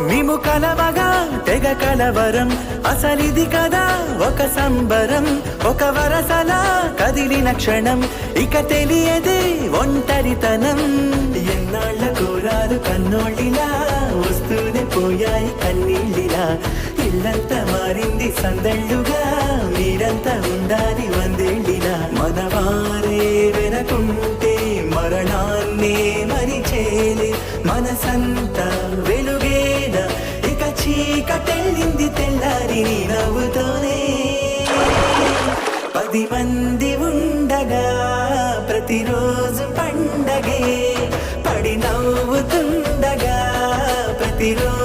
మేము కలవగా తెగ కలవరం, అసలిది కదా ఒక సంబరం. ఒక వరసలా కదిలిన క్షణం, ఇక తెలియదే ఒంటరితనం. ఎన్నాళ్ళ కోరాలు కన్నోళ్ళిలా, వస్తూనే పోయాయి కన్నీళ్ళిలా. ఇల్లంతా మారింది సందళ్ళుగా, మీరంతా ఉండాలి వందేళ్ళిలా. మనవారే వెనకుంటే మరణాన్నే మరిచేలే, మనసంతా వెలుగేనా ఇక చీకటెళ్ళింది తెల్లారి నీ నవ్వుతోనే. 10 మంది ఉండగా ప్రతిరోజు పండగే, పడి నవ్వుతుండగా ప్రతిరోజు